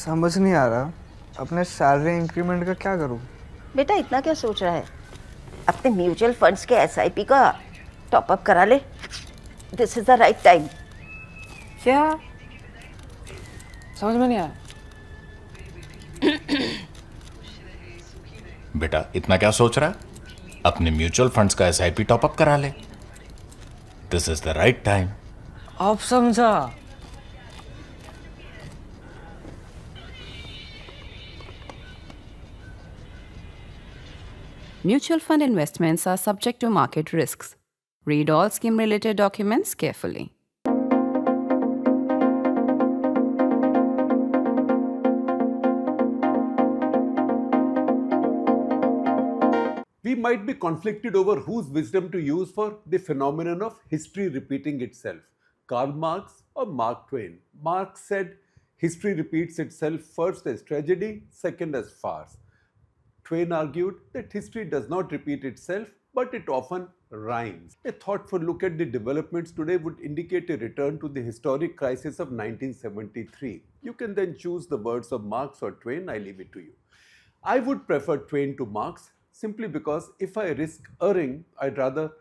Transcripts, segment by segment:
समझ नहीं आ रहा अपने सैलरी इंक्रीमेंट का क्या करूं। बेटा इतना क्या सोच रहा है? अपने म्यूचुअल फंड्स के एसआईपी का टॉपअप करा ले। This is the right time. क्या? समझ में नहीं आया। बेटा इतना क्या सोच रहा है? अपने म्यूचुअल फंड्स का एसआईपी टॉपअप करा ले। This is the right time. अब समझा। Mutual fund investments are subject to market risks. Read all scheme-related documents carefully. We might be conflicted over whose wisdom to use for the phenomenon of history repeating itself, Karl Marx or Mark Twain. Marx said history repeats itself first as tragedy, second as farce. Twain argued that history does not repeat itself, but it often rhymes. A thoughtful look at the developments today would indicate a return to the historic crisis of 1973. You can then choose the words of Marx or Twain, I leave it to you. I would prefer Twain to Marx simply because if I risk erring, I'd rather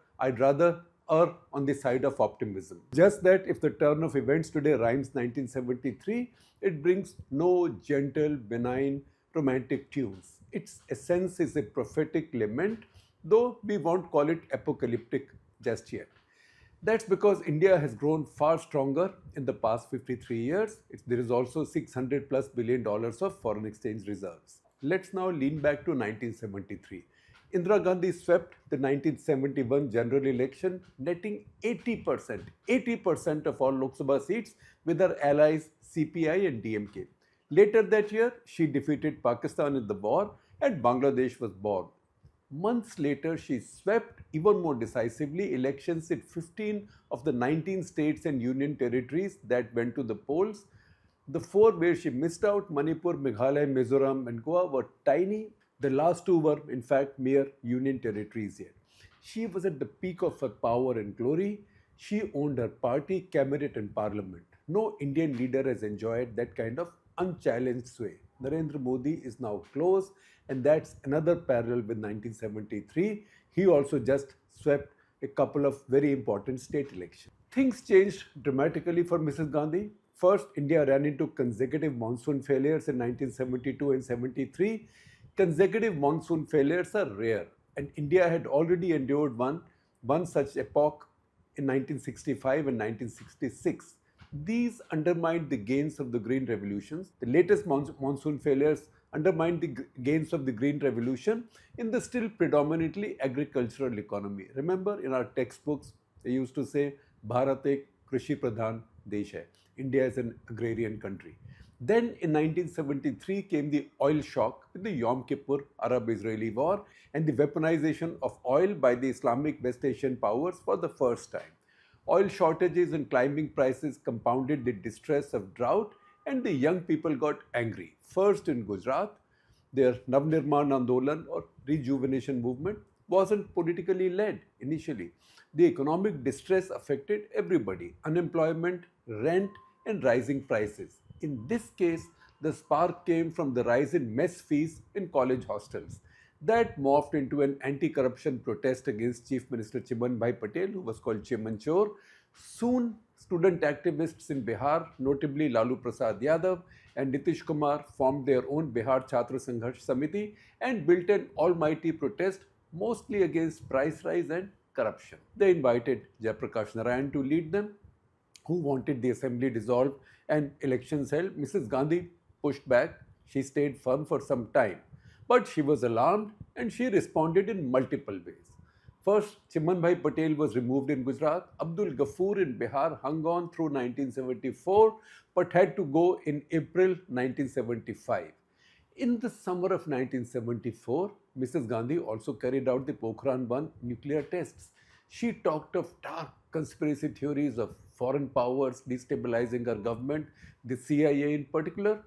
err on the side of optimism. Just that if the turn of events today rhymes 1973, it brings no gentle, benign, romantic tunes. Its essence is a prophetic lament, though we won't call it apocalyptic just yet. That's because India has grown far stronger in the past 53 years. There is also $600 plus billion of foreign exchange reserves. Let's now lean back to 1973. Indira Gandhi swept the 1971 general election, netting 80% of all Lok Sabha seats with her allies CPI and DMK. Later that year, she defeated Pakistan in the war and Bangladesh was born. Months later, she swept even more decisively elections in 15 of the 19 states and union territories that went to the polls. The four where she missed out, Manipur, Meghalaya, Mizoram, and Goa, were tiny. The last two were, in fact, mere union territories yet. She was at the peak of her power and glory. She owned her party, cabinet, and parliament. No Indian leader has enjoyed that kind of unchallenged sway. Narendra Modi is now close, and that's another parallel with 1973. He also just swept a couple of very important state elections. Things changed dramatically for Mrs. Gandhi. First, India ran into consecutive monsoon failures in 1972 and 73. Consecutive monsoon failures are rare, and India had already endured one such epoch in 1965 and 1966. These undermined the gains of the Green Revolutions. The latest monsoon failures undermined the gains of the Green Revolution in the still predominantly agricultural economy. Remember, in our textbooks, they used to say, Bharat ek Krishi Pradhan Desh hai. India is an agrarian country. Then in 1973 came the oil shock with the Yom Kippur Arab-Israeli war and the weaponization of oil by the Islamic West Asian powers for the first time. Oil shortages and climbing prices compounded the distress of drought, and the young people got angry. First in Gujarat, their Navnirman Andolan or rejuvenation movement wasn't politically led initially. The economic distress affected everybody: unemployment, rent, and rising prices. In this case, the spark came from the rise in mess fees in college hostels. That morphed into an anti-corruption protest against Chief Minister Chiman Bhai Patel, who was called Chimanchor. Soon, student activists in Bihar, notably Lalu Prasad Yadav and Nitish Kumar, formed their own Bihar Chhatra Sangharsh Samiti and built an almighty protest, mostly against price rise and corruption. They invited Jayaprakash Narayan to lead them, who wanted the assembly dissolved and elections held. Mrs. Gandhi pushed back. She stayed firm for some time. But she was alarmed and she responded in multiple ways. First, Chiman Bhai Patel was removed in Gujarat. Abdul Ghaffur in Bihar hung on through 1974 but had to go in April 1975. In the summer of 1974, Mrs. Gandhi also carried out the Pokhran 1 nuclear tests. She talked of dark conspiracy theories of foreign powers destabilizing our government, the CIA in particular.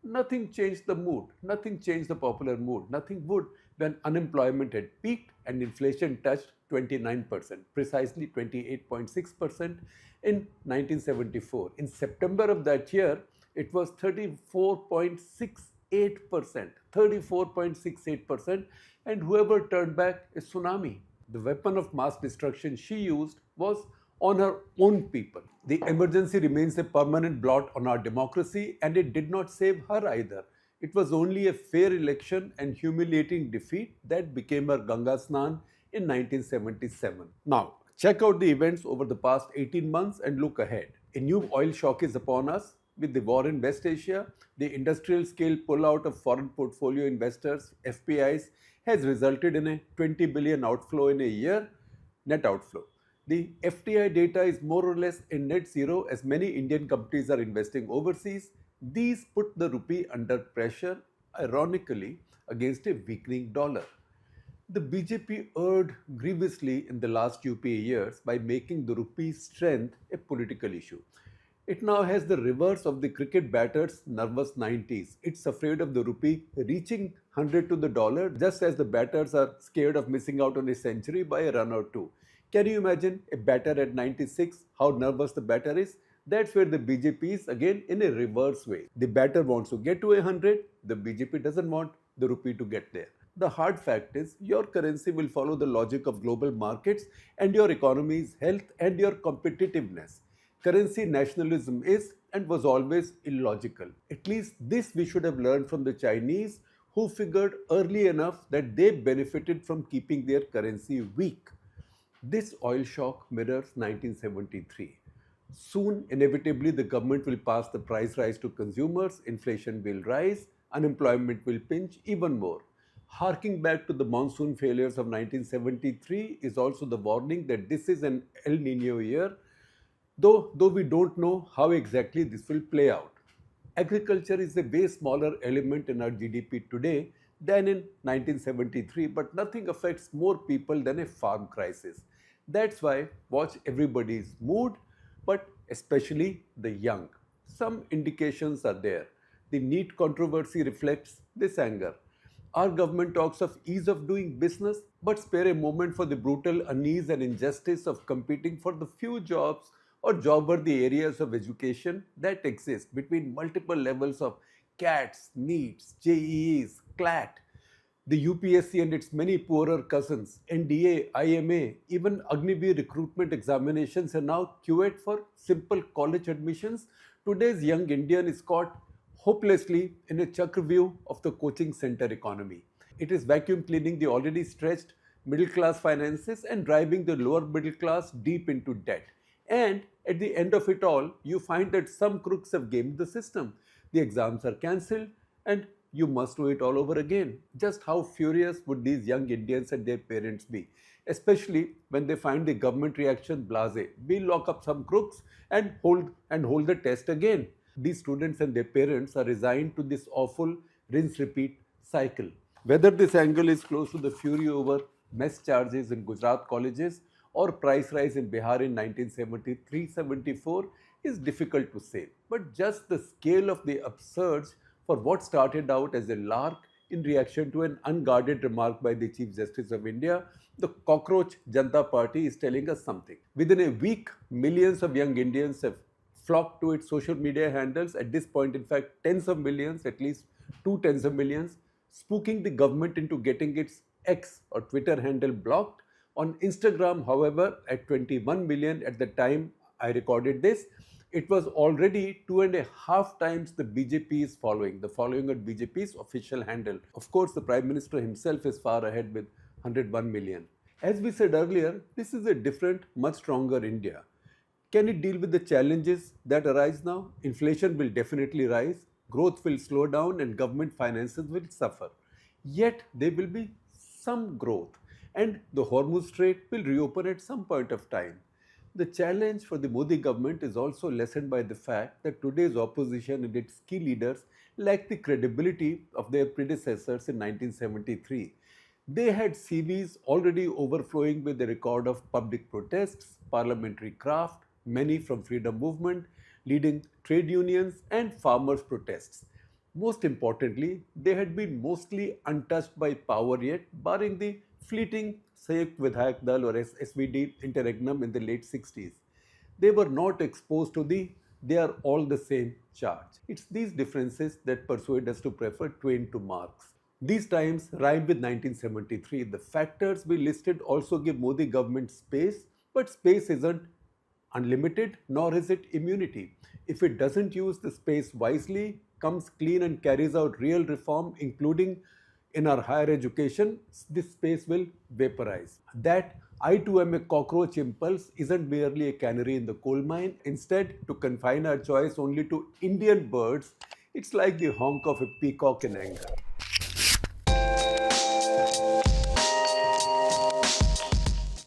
Nothing changed the mood, nothing changed the popular mood, nothing would when unemployment had peaked and inflation touched 29%, precisely 28.6% in 1974. In September of that year, it was 34.68%. 34.68%. And whoever turned back a tsunami. The weapon of mass destruction she used was on her own people. The emergency remains a permanent blot on our democracy, and it did not save her either. It was only a fair election and humiliating defeat that became her Ganga Snan in 1977. Now, check out the events over the past 18 months and look ahead. A new oil shock is upon us. With the war in West Asia, the industrial scale pullout of foreign portfolio investors, FPIs, has resulted in a 20 billion outflow in a year, net outflow. The FDI data is more or less in net zero as many Indian companies are investing overseas. These put the rupee under pressure, ironically, against a weakening dollar. The BJP erred grievously in the last UPA years by making the rupee's strength a political issue. It now has the reverse of the cricket batter's nervous 90s. It's afraid of the rupee reaching 100 to the dollar, just as the batters are scared of missing out on a century by a run or two. Can you imagine a batter at 96, how nervous the batter is? That's where the BJP is again in a reverse way. The batter wants to get to 100, the BJP doesn't want the rupee to get there. The hard fact is your currency will follow the logic of global markets and your economy's health and your competitiveness. Currency nationalism is and was always illogical. At least this we should have learned from the Chinese, who figured early enough that they benefited from keeping their currency weak. This oil shock mirrors 1973. Soon, inevitably, the government will pass the price rise to consumers, inflation will rise, unemployment will pinch even more. Harking back to the monsoon failures of 1973 is also the warning that this is an El Nino year, though we don't know how exactly this will play out. Agriculture is a way smaller element in our GDP today than in 1973, but nothing affects more people than a farm crisis. That's why watch everybody's mood, but especially the young. Some indications are there. The NEET controversy reflects this anger. Our government talks of ease of doing business, but spare a moment for the brutal unease and injustice of competing for the few jobs or job-worthy areas of education that exist between multiple levels of CATs, NEETs, JEEs, CLAT. The UPSC and its many poorer cousins, NDA, IMA, even Agniveer recruitment examinations are now QET for simple college admissions. Today's young Indian is caught hopelessly in a chakravyuh of the coaching center economy. It is vacuum cleaning the already stretched middle class finances and driving the lower middle class deep into debt. And at the end of it all, you find that some crooks have gamed the system. The exams are cancelled and you must do it all over again. Just how furious would these young Indians and their parents be? Especially when they find the government reaction blasé. We'll lock up some crooks and hold the test again. These students and their parents are resigned to this awful rinse-repeat cycle. Whether this angle is close to the fury over mess charges in Gujarat colleges or price rise in Bihar in 1973-74 is difficult to say. But just the scale of the absurds for what started out as a lark in reaction to an unguarded remark by the Chief Justice of India, the cockroach Jantar Party is telling us something. Within a week, millions of young Indians have flocked to its social media handles. At this point, in fact, tens of millions, at least 2 tens of millions, spooking the government into getting its X or Twitter handle blocked. On Instagram, however, at 21 million at the time I recorded this, it was already 2.5 times the BJP's following, the following on BJP's official handle. Of course, the Prime Minister himself is far ahead with 101 million. As we said earlier, this is a different, much stronger India. Can it deal with the challenges that arise now? Inflation will definitely rise, growth will slow down, and government finances will suffer. Yet, there will be some growth, and the Hormuz Strait will reopen at some point of time. The challenge for the Modi government is also lessened by the fact that today's opposition and its key leaders lack the credibility of their predecessors in 1973. They had CVs already overflowing with the record of public protests, parliamentary craft, many from freedom movement, leading trade unions and farmers' protests. Most importantly, they had been mostly untouched by power yet, barring the fleeting Sayukt Vidhayak Dal or SVD interregnum in the late 60s. They were not exposed to the they are all the same charge. It's these differences that persuade us to prefer Twain to Marx. These times rhyme with 1973. The factors we listed also give Modi government space, but space isn't unlimited, nor is it immunity. If it doesn't use the space wisely, comes clean and carries out real reform, including in our higher education, this space will vaporize. That I too am a cockroach impulse isn't merely a canary in the coal mine. Instead, to confine our choice only to Indian birds, it's like the honk of a peacock in anger.